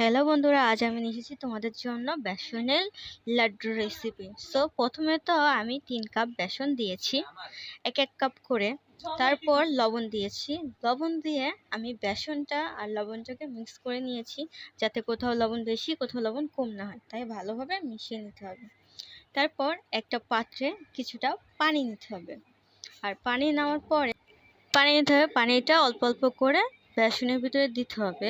Hello বন্ধুরা, আজ আমি নিয়ে এসেছি তোমাদের জন্য বেসনের লাড্ডু রেসিপি। প্রথমে তো আমি 3 কাপ বেসন দিয়েছি, এক এক কাপ করে। তারপর লবণ দিয়েছি। লবণ দিয়ে আমি বেসনটা আর লবণটাকে মিক্স করে নিয়েছি, যাতে কোথাও লবণ বেশি কোথাও লবণ কম না হয়, তাই ভালোভাবে মিশিয়ে নিতে হবে। তারপর একটা পাত্রে কিছুটা পানি নিতে হবে, আর পানি নেওয়ার পরে পানিটা অল্প অল্প করে বেসনের ভিতরে দিতে হবে।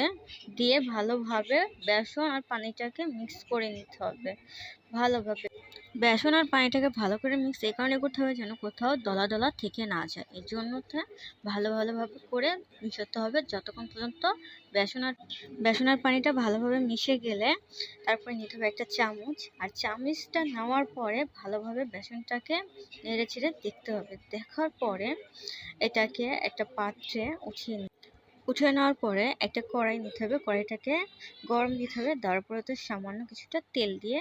দিয়ে ভালোভাবে বেসন আর পানিটাকে মিক্স করে নিতে হবে ভালোভাবে। বেসন আর পানিটাকে ভালো করে মিক্স এই কারণে করতে হবে যেন কোথাও দলা দলা থেকে না যায়। এই জন্য ভালোভাবে করে মিশাতে হবে যতক্ষণ পর্যন্ত বেসন আর পানিটা ভালোভাবে মিশে গেলে তারপরে নিতে হবে একটা চামচ। আর চামচটা নেওয়ার পরে ভালোভাবে বেসনটাকে নেড়ে চেড়ে দেখতে হবে। দেখার পরে এটাকে একটা পাত্রে উঠিয়ে নেওয়ার পরে একটা কড়াই নিতে হবে। কড়াইটাকে গরম দিতে হবে। দেওয়ার পরে তো সামান্য কিছুটা তেল দিয়ে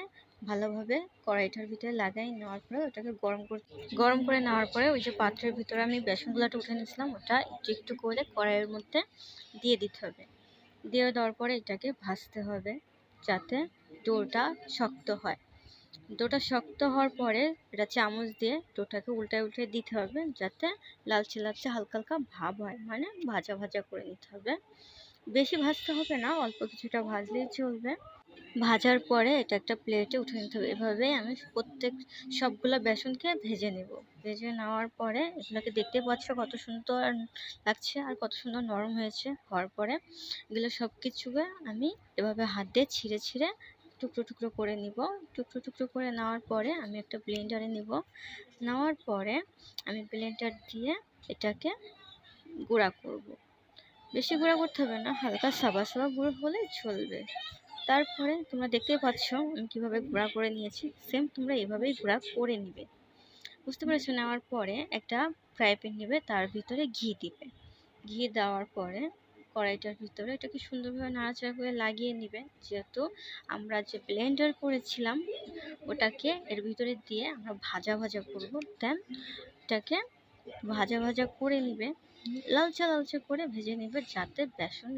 ভালোভাবে কড়াইটার ভিতরে লাগাই নেওয়ার পরে ওটাকে গরম করে নেওয়ার পরে ওই যে পাত্রের ভিতরে আমি বেসনগুলোটা উঠে নিয়েছিলাম ওটা একটু একটু করে কড়াইয়ের মধ্যে দিয়ে দিতে হবে। দিয়ে দেওয়ার পরে এটাকে ভাজতে হবে যাতে ডোটা শক্ত হয়। ডোটা শক্ত হওয়ার পরে এটা চামচ দিয়ে ডোটাকে উল্টায় দিতে হবে যাতে লালচে লালচে হালকা হালকা ভাব হয়, মানে ভাজা ভাজা করে নিতে হবে। বেশি ভাজতে হবে না, অল্প কিছুটা ভাজলেই চলবে। ভাজার পরে এটা একটা প্লেটে উঠে নিতে হবে। এভাবে আমি সবগুলো বেসনকে ভেজে নেব। ভেজে নেওয়ার পরে এগুলোকে দেখতে পাচ্ছ কত সুন্দর লাগছে আর কত সুন্দর নরম হওয়ার পরে এগুলো সব কিছুকে আমি এভাবে হাত দিয়ে ছিঁড়ে ছিঁড়ে টুকরো টুকরো করে নিব। টুকরো করে নেওয়ার পরে আমি একটা ব্লেন্ডারে নিব। নেওয়ার পরে আমি ব্লেন্ডার দিয়ে এটাকে গুঁড়া করব। বেশি গুঁড়া করতে হবে না, হালকা সাবা গুঁড়ো হলে চলবে। তারপরে তোমরা দেখতেই পাচ্ছ আমি কিভাবে গুঁড়া করে নিয়েছি। সেম তোমরা এভাবেই গুঁড়া করে নিবে। বুঝতে পেরেছো? নেওয়ার পরে একটা ফ্রাই প্যান নেবে, তার ভিতরে ঘি দিবে। ঘি দেওয়ার পরে কড়াইটার ভিতরে এটাকে সুন্দরভাবে নাড়াচাড়া করে লাগিয়ে নিবে। যেহেতু আমরা যে ব্লেন্ডার করেছিলাম ওটাকে এর ভিতরে দিয়ে আমরা ভাজা ভাজা করব। দেন এটাকে ভাজা করে নিবে, লালচে করে ভেজে নিবে যাতে বেসন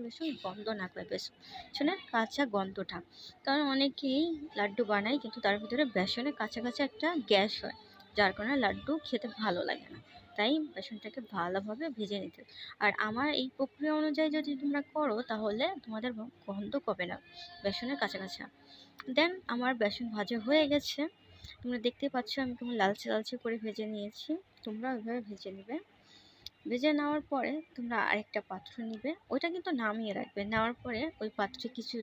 গন্ধ না পায়, বেসনের কাঁচা গন্ধটা। কারণ অনেকেই লাড্ডু বানায় কিন্তু তার ভিতরে বেসনের কাঁচা একটা গ্যাস হয়, যার কারণে লাড্ডু খেতে ভালো লাগে না। তাই বেসনটাকে ভালোভাবে ভেজে নিতে। আর আমার এই প্রক্রিয়া অনুযায়ী যদি তোমরা করো তাহলে তোমাদের গন্ধ কবে না বেসনের কাঁচা। দেন আমার বেসন ভাজা হয়ে গেছে, তোমরা দেখতে পাচ্ছ আমি কেমন লালচে করে ভেজে নিয়েছি। তোমরা ওইভাবে ভেজে নেবে। ভেজে নেওয়ার পরে তোমরা আরেকটা পাত্র নিবে, ওইটা কিন্তু নামিয়ে রাখবে। নেওয়ার পরে ওই পাত্রে কিছু